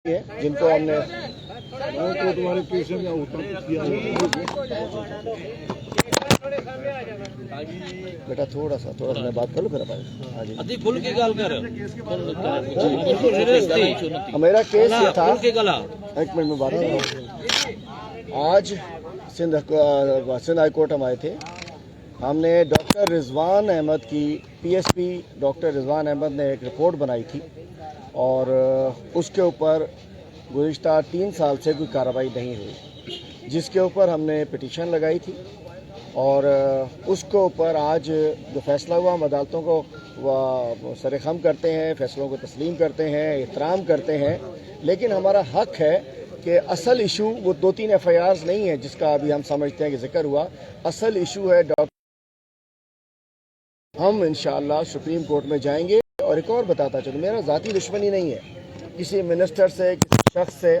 جن کو ہم نے تمہارے پیشے میں کیا بیٹا تھوڑا سا میں بات کر لوں پھر میرا کیس یہ تھا، ایک منٹ میں بات کر رہا ہوں۔ آج سندھ ہائی کورٹ ہم آئے تھے، ہم نے ڈاکٹر رضوان احمد کی P S P doctor Rizwan Ahmed نے ایک رپورٹ بنائی تھی اور اس کے اوپر گزشتہ 3 سال سے کوئی کارروائی نہیں ہوئی، جس کے اوپر ہم نے پٹیشن لگائی تھی اور اس کے اوپر آج جو فیصلہ ہوا ہم عدالتوں کو سر خم کرتے ہیں، فیصلوں کو تسلیم کرتے ہیں، احترام کرتے ہیں، لیکن ہمارا حق ہے کہ اصل ایشو وہ 2-3 ایف آئی آرز نہیں ہے جس کا ابھی ہم سمجھتے ہیں کہ ذکر ہوا۔ اصل ایشو ہے ہم انشاءاللہ سپریم کورٹ میں جائیں گے۔ اور ایک اور بتاتا چلوں، میرا ذاتی دشمنی نہیں ہے کسی منسٹر سے، کسی شخص سے،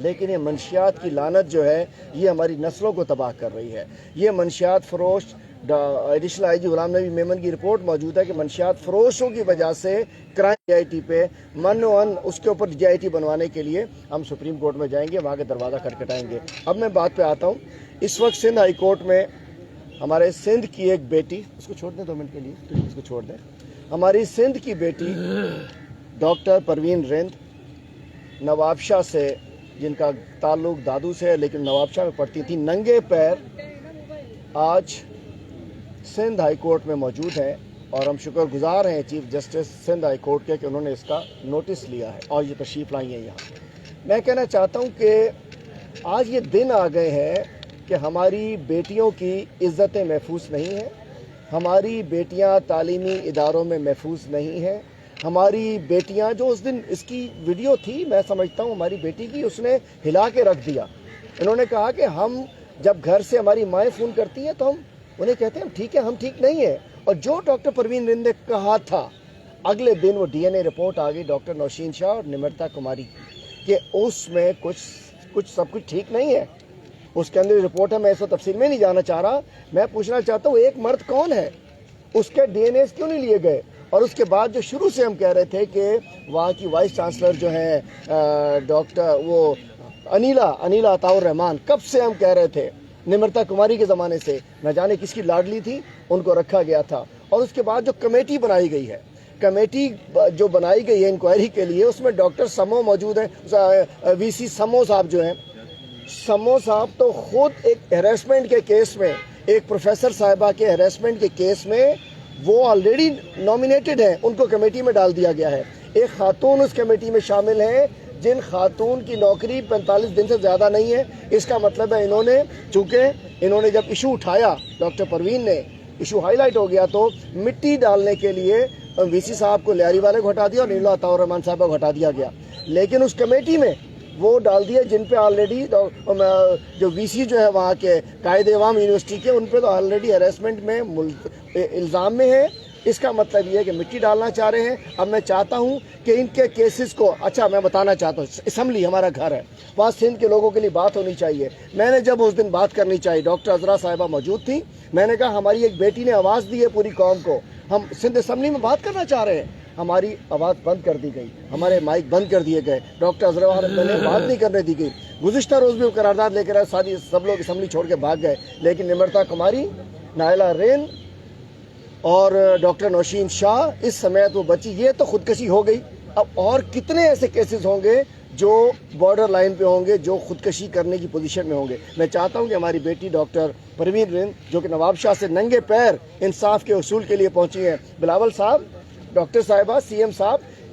لیکن یہ منشیات کی لعنت جو ہے یہ ہماری نسلوں کو تباہ کر رہی ہے۔ یہ منشیات فروش، ایڈیشنل آئی جی غلام نبی میمن کی رپورٹ موجود ہے کہ منشیات فروشوں کی وجہ سے کرائم جی آئی ٹی پہ اس کے اوپر جی آئی ٹی بنوانے کے لیے ہم سپریم کورٹ میں جائیں گے، وہاں کے دروازہ کھٹکھٹائیں گے۔ اب میں بات پہ آتا ہوں۔ اس وقت سندھ ہائی کورٹ میں ہمارے سندھ کی ایک بیٹی، اس کو چھوڑ دیں 2 منٹ کے لیے، اس کو چھوڑ دیں، ہماری سندھ کی بیٹی ڈاکٹر پروین رند نواب شاہ سے، جن کا تعلق دادو سے ہے لیکن نواب شاہ میں پڑھتی تھی، ننگے پیر آج سندھ ہائی کورٹ میں موجود ہیں اور ہم شکر گزار ہیں chief justice Sindh high court کے کہ انہوں نے اس کا نوٹس لیا ہے اور یہ تشریف لائی ہیں یہاں۔ میں کہنا چاہتا ہوں کہ آج یہ دن آ گئے ہیں کہ ہماری بیٹیوں کی عزتیں محفوظ نہیں ہیں، ہماری بیٹیاں تعلیمی اداروں میں محفوظ نہیں ہیں، ہماری بیٹیاں جو اس دن اس کی ویڈیو تھی، میں سمجھتا ہوں ہماری بیٹی کی اس نے ہلا کے رکھ دیا۔ انہوں نے کہا کہ ہم جب گھر سے ہماری مائیں فون کرتی ہیں تو ہم انہیں کہتے ہیں ہم ٹھیک ہے، ہم ٹھیک نہیں ہیں۔ اور جو ڈاکٹر پروین رند نے کہا تھا، اگلے دن وہ ڈی این اے رپورٹ آ گئی ڈاکٹر نوشین شاہ اور نمرتا کماری کی کہ اس میں کچھ سب کچھ ٹھیک نہیں ہے۔ اس کے اندر رپورٹ ہے، میں اس کو تفصیل میں نہیں جانا چاہ رہا۔ میں پوچھنا چاہتا ہوں ایک مرد کون ہے، اس کے ڈی این اے کیوں نہیں لیے گئے؟ اور اس کے بعد جو شروع سے ہم کہہ رہے تھے کہ وہاں کی وائس چانسلر جو ہیں ڈاکٹر وہ انیلا عطاء الرحمان، کب سے ہم کہہ رہے تھے، نمرتا کماری کے زمانے سے، نہ جانے کس کی لاڈلی تھی، ان کو رکھا گیا تھا۔ اور اس کے بعد جو کمیٹی بنائی گئی ہے، کمیٹی جو بنائی گئی ہے انکوائری کے لیے، اس میں ڈاکٹر سمو موجود ہیں، وی سی سمو صاحب جو ہیں، سمو صاحب تو خود ایک ہیراسمنٹ کے کیس میں، ایک پروفیسر صاحبہ کے ہیراسمنٹ کے کیس میں وہ آلریڈی نامینیٹڈ ہیں، ان کو کمیٹی میں ڈال دیا گیا ہے۔ ایک خاتون اس کمیٹی میں شامل ہیں جن خاتون کی نوکری 45 دن سے زیادہ نہیں ہے۔ اس کا مطلب ہے چونکہ انہوں نے جب ایشو اٹھایا، ڈاکٹر پروین نے ایشو ہائی لائٹ ہو گیا تو مٹی ڈالنے کے لیے وی سی صاحب کو، لیاری والے کو ہٹا دیا اور نیلا عطاء الرحمان صاحبہ کو ہٹا دیا گیا، لیکن اس کمیٹی میں وہ ڈال دیے جن پہ آلریڈی جو وی سی جو ہے وہاں کے قائد عوام یونیورسٹی کے، ان پہ تو آلریڈی ہیراسمنٹ میں الزام میں ہے۔ اس کا مطلب یہ ہے کہ مٹی ڈالنا چاہ رہے ہیں۔ اب میں چاہتا ہوں کہ ان کے کیسز کو، میں بتانا چاہتا ہوں، اسمبلی ہمارا گھر ہے، وہاں سندھ کے لوگوں کے لیے بات ہونی چاہیے۔ میں نے جب اس دن بات کرنی چاہیے، ڈاکٹر عذرا صاحبہ موجود تھی، میں نے کہا ہماری ایک بیٹی نے آواز دی ہے پوری قوم کو، ہم سندھ اسمبلی میں بات کرنا چاہ رہے ہیں، ہماری آواز بند کر دی گئی، ہمارے مائک بند کر دیے گئے، ڈاکٹر عذرا نے بات نہیں کرنے دی گئی۔ گزشتہ روز بھی وہ قرارداد لے کر آئے، سب لوگ اسمبلی چھوڑ کے بھاگ گئے، لیکن نمرتا کماری، نائلہ رین اور ڈاکٹر نوشین شاہ اس سمیت وہ بچی، یہ تو خودکشی ہو گئی۔ اب اور کتنے ایسے کیسز ہوں گے جو بارڈر لائن پہ ہوں گے، جو خودکشی کرنے کی پوزیشن میں ہوں گے۔ میں چاہتا ہوں کہ ہماری بیٹی ڈاکٹر پروین رند، جو کہ نواب شاہ سے ننگے پیر انصاف کے اصول کے لیے پہنچی ہیں، بلاول صاحب، ڈاکٹر صاحبہ، سی ایم صاحب،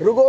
رگو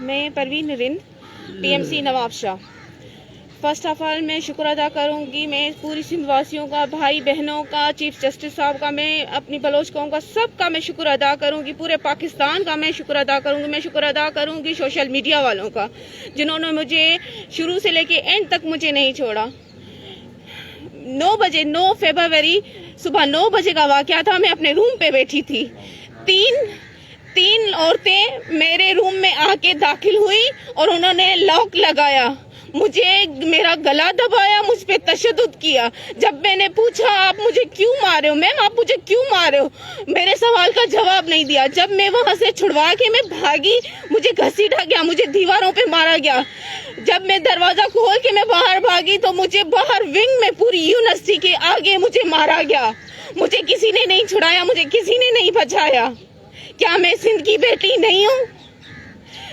میں Parveen Rind, T M C Nawab Shah. First of all میں شکر ادا کروں گی میں پوری سندھ واسیوں کا، بھائی بہنوں کا، چیف جسٹس صاحب کا، میں اپنی بلوچ قوم کا، سب کا میں شکر ادا کروں گی، پورے پاکستان کا میں شکر ادا کروں گی. میں شکر ادا کروں گی سوشل میڈیا والوں کا، جنہوں نے مجھے شروع سے لے کے اینڈ تک مجھے نہیں چھوڑا. 9 فروری صبح 9 بجے کا واقعہ تھا. میں اپنے روم پہ بیٹھی تھی. تین عورتیں میرے روم میں آ کے داخل ہوئی اور انہوں نے لاک لگایا، مجھے میرا گلا دبایا، مجھ پہ تشدد کیا. جب میں نے پوچھا آپ مجھے کیوں مار رہے ہو میم، آپ مجھے کیوں مار رہے ہو، میرے سوال کا جواب نہیں دیا. جب میں وہاں سے چھڑوا کے میں بھاگی، مجھے گھسیٹا گیا، مجھے دیواروں پہ مارا گیا. جب میں دروازہ کھول کے میں باہر بھاگی تو مجھے باہر ونگ میں پوری یونیورسٹی کے آگے مجھے مارا گیا. مجھے کسی نے نہیں چھڑایا، مجھے کسی نے نہیں بچایا. کیا میں سندھ کی بیٹی نہیں ہوں؟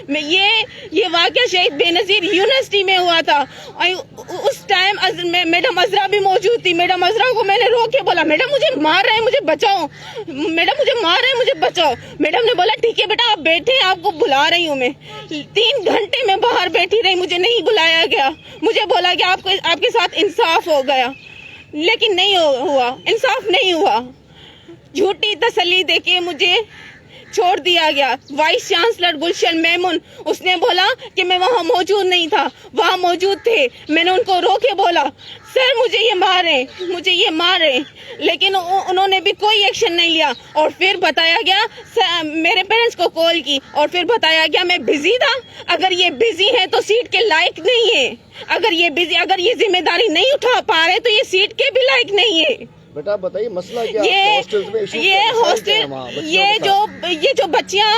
میں یہ واقعہ شہید بے نظیر یونیورسٹی میں ہوا تھا. اس ٹائم میڈم عذرا بھی موجود تھی. میڈم عذرا کو میں نے رو کے بولا میڈم مجھے مار رہے ہیں مجھے بچاؤ، میڈم مجھے مار رہے ہیں مجھے بچاؤ. میڈم نے بولا ٹھیک ہے بیٹا آپ بیٹھے ہیں، آپ کو بلا رہی ہوں میں. 3 گھنٹے میں باہر بیٹھی رہی، مجھے نہیں بلایا گیا. مجھے بولا کہ آپ کے ساتھ انصاف ہو گیا، لیکن نہیں ہوا، انصاف نہیں ہوا. جھوٹی تسلی دے کے مجھے چھوڑ دیا گیا. وائس چانسلر گلشن میمون اس نے بولا کہ میں وہاں موجود نہیں تھا، وہاں موجود تھے. میں نے ان کو رو کے بولا سر مجھے یہ مارے، لیکن انہوں نے بھی کوئی ایکشن نہیں لیا. اور پھر بتایا گیا، میرے پیرنٹس کو کال کی اور پھر بتایا گیا میں بزی تھا. اگر یہ بزی ہے تو سیٹ کے لائق نہیں ہے. اگر یہ ذمہ داری نہیں اٹھا پا رہے تو یہ سیٹ کے بھی لائق نہیں ہے. بیٹا بتائیے مسئلہ کیا؟ یہ جو بچیاں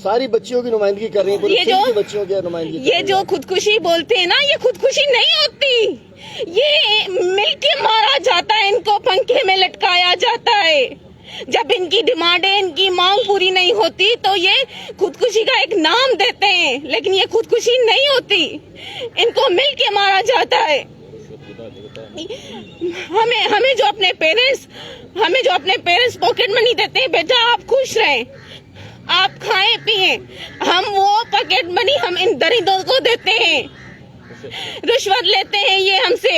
ساری بچیوں کی نمائندگی کر رہی ہیں، پوری سندھ کی بچیوں کی نمائندگی، یہ جو خودکشی بولتے ہیں نا، یہ خودکشی نہیں ہوتی، یہ مل کے مارا جاتا ہے. ان کو پنکھے میں لٹکایا جاتا ہے. جب ان کی ڈیمانڈیں، ان کی مانگ پوری نہیں ہوتی تو یہ خودکشی کا ایک نام دیتے ہیں، لیکن یہ خودکشی نہیں ہوتی. ان کو مل کے مارا جاتا ہے. ہمیں جو اپنے پیرنٹس پاکٹ منی دیتے ہیں، بیٹا آپ خوش رہیں، آپ کھائیں پیئیں، ہم وہ پاکٹ منی ہم ان درندوں کو دیتے ہیں، رشوت لیتے ہیں یہ ہم سے.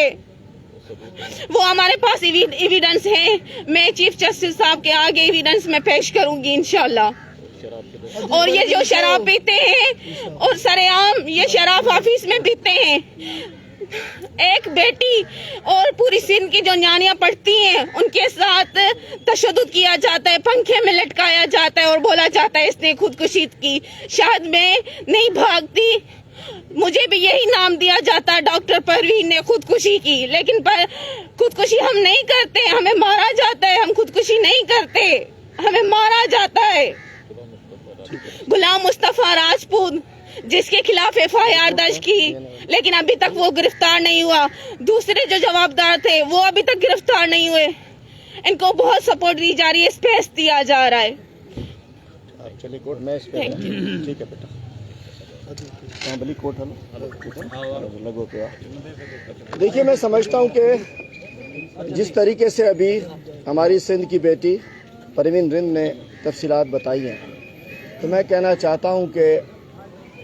وہ ہمارے پاس ایویڈنس ہے. میں چیف جسٹس صاحب کے آگے ایویڈنس میں پیش کروں گی انشاءاللہ. اور یہ جو شراب پیتے ہیں اور سر عام یہ شراب آفس میں پیتے ہیں، ایک بیٹی اور پوری سندھ کی جو نانیاں پڑھتی ہیں ان کے ساتھ تشدد کیا جاتا ہے، پنکھے میں لٹکایا جاتا ہے اور بولا جاتا ہے اس نے خودکشی کی. شاید میں نہیں بھاگتی، مجھے بھی یہی نام دیا جاتا ہے ڈاکٹر پروین نے خودکشی کی، لیکن خودکشی ہم نہیں کرتے، ہمیں مارا جاتا ہے. ہم خودکشی نہیں کرتے، ہمیں مارا جاتا ہے. غلام مصطفیٰ راجپوت جس کے خلاف FIR درج کی، لیکن ابھی تک وہ گرفتار نہیں ہوا. دوسرے جو جوابدار تھے وہ ابھی تک گرفتار نہیں ہوئے. ان کو بہت سپورٹ دی جا رہی ہے، اسپیس دیا جا رہا ہے. آپ چلیے کوٹ میں اس پہ ٹھیک ہے بیٹا بلی کوٹ لگو پہ. دیکھیے میں سمجھتا ہوں کہ جس طریقے سے ابھی ہماری سندھ کی بیٹی پروین رند نے تفصیلات بتائی ہیں، تو میں کہنا چاہتا ہوں کہ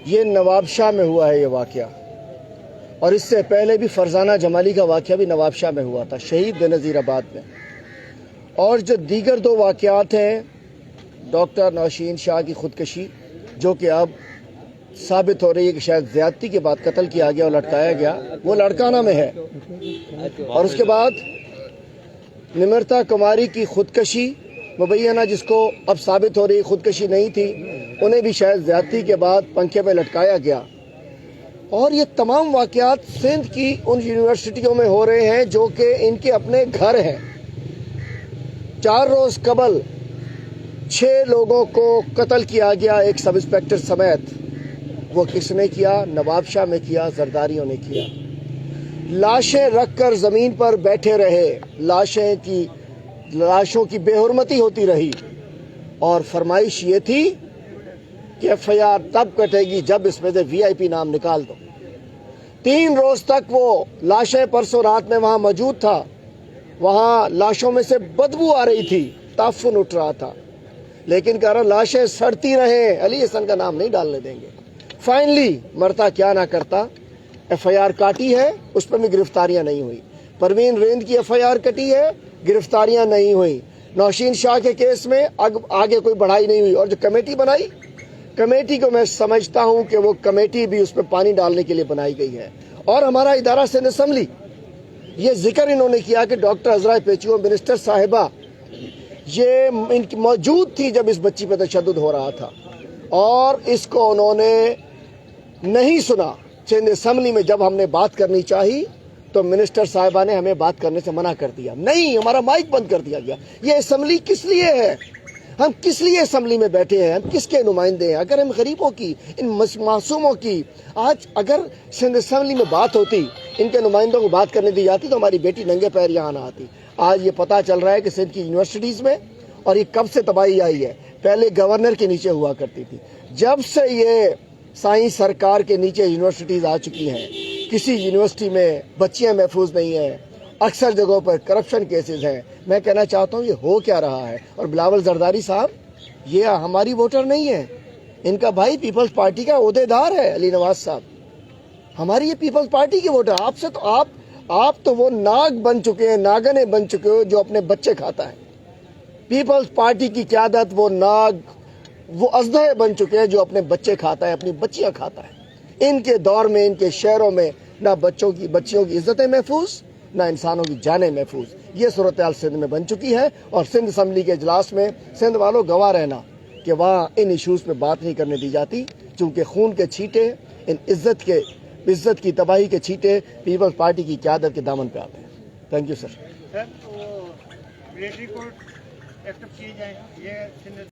یہ نواب شاہ میں ہوا ہے یہ واقعہ، اور اس سے پہلے بھی فرزانہ جمالی کا واقعہ بھی نواب شاہ میں ہوا تھا، شہید بے نظیر آباد میں. اور جو دیگر 2 واقعات ہیں، ڈاکٹر نوشین شاہ کی خودکشی جو کہ اب ثابت ہو رہی ہے کہ شاید زیادتی کے بعد قتل کیا گیا اور لٹکایا گیا، وہ لڑکانہ میں ہے. اور اس کے بعد نمرتا کماری کی خودکشی مبینہ جس کو اب ثابت ہو رہی خودکشی نہیں تھی، انہیں بھی شاید زیادتی کے بعد پنکھے میں لٹکایا گیا. اور یہ تمام واقعات سندھ کی ان یونیورسٹیوں میں ہو رہے ہیں جو کہ ان کے اپنے گھر ہیں. 4 روز قبل 6 لوگوں کو قتل کیا گیا، ایک سب انسپیکٹر سمیت. وہ کس نے کیا؟ نواب شاہ میں کیا، زرداریوں نے کیا. لاشیں رکھ کر زمین پر بیٹھے رہے، لاشوں کی بے حرمتی ہوتی رہی، اور فرمائش یہ تھی کہ FIR تب کٹے گی جب اس میں سے VIP نام نکال دو. 3 روز تک وہ لاشیں پرسوں رات میں وہاں موجود تھا. وہاں لاشوں میں سے بدبو آ رہی تھی، تعفن اٹھ رہا تھا، لیکن کہہ رہا لاشیں سڑتی رہیں، علی حسن کا نام نہیں ڈالنے دیں گے. فائنلی مرتا کیا نہ کرتا، FIR کاٹی ہے, اس پر بھی گرفتاریاں نہیں ہوئی. پروین ریند کی FIR کٹی ہے, گرفتاریاں نہیں ہوئی. نوشین شاہ کے کیس میں آگے کوئی بڑھائی نہیں ہوئی. اور جو کمیٹی بنائی, کمیٹی کو میں سمجھتا ہوں کہ وہ کمیٹی بھی اس پہ پانی ڈالنے کے لیے بنائی گئی ہے. اور ہمارا ادارہ سندھ اسمبلی, یہ ذکر انہوں نے کیا کہ ڈاکٹر عذرا پیچو منسٹر صاحبہ یہ ان کی موجود تھی جب اس بچی پہ تشدد ہو رہا تھا, اور اس کو انہوں نے نہیں سنا. سندھ اسمبلی میں جب ہم نے بات کرنی چاہی تو منسٹر صاحبہ نے ہمیں بات کرنے سے منع کر دیا, نہیں, ہمارا مائک بند کر دیا گیا. یہ اسمبلی کس لیے ہے؟ ہم کس لیے اسمبلی میں بیٹھے ہیں؟ ہم کس کے نمائندے ہیں؟ اگر ہم غریبوں کی, ان معصوموں کی, آج اگر سندھ اسمبلی میں بات ہوتی, ان کے نمائندوں کو بات کرنے دی جاتی تو ہماری بیٹی ننگے پیر یہاں نہ آتی. آج یہ پتہ چل رہا ہے کہ سندھ کی یونیورسٹیز میں, اور یہ کب سے تباہی آئی ہے, پہلے گورنر کے نیچے ہوا کرتی تھی. جب سے یہ سائیں سرکار کے نیچے یونیورسٹیز آ چکی ہیں, کسی یونیورسٹی میں بچیاں محفوظ نہیں ہیں, اکثر جگہوں پر کرپشن کیسز ہیں. میں کہنا چاہتا ہوں یہ ہو کیا رہا ہے. اور بلاول زرداری صاحب یہ ہماری ووٹر نہیں ہے, ان کا بھائی پیپلز پارٹی کا عہدیدار ہے علی نواز صاحب, ہماری یہ پیپلز پارٹی کے ووٹر. آپ سے تو آپ تو وہ ناگ بن چکے ہیں, ناگنے بن چکے ہو جو اپنے بچے کھاتا ہے. پیپلز پارٹی کی قیادت وہ ناگ, وہ اژدہے بن چکے ہیں جو اپنے بچے کھاتا ہے, اپنی بچیاں کھاتا ہے. ان کے دور میں, ان کے شہروں میں نہ بچیوں کی عزتیں محفوظ, نہ انسانوں کی جانیں محفوظ. یہ صورتحال سندھ میں بن چکی ہے. اور سندھ اسمبلی کے اجلاس میں سندھ والوں گواہ رہنا کہ وہاں ان ایشوز پہ بات نہیں کرنے دی جاتی, چونکہ خون کے چھینٹے, ان عزت کی تباہی کے چھینٹے پیپلز پارٹی کی قیادت کے دامن پہ آتے ہیں. Thank you sir. سر, وہ ملٹری کورٹ ایکٹیو کی جائیں, یہ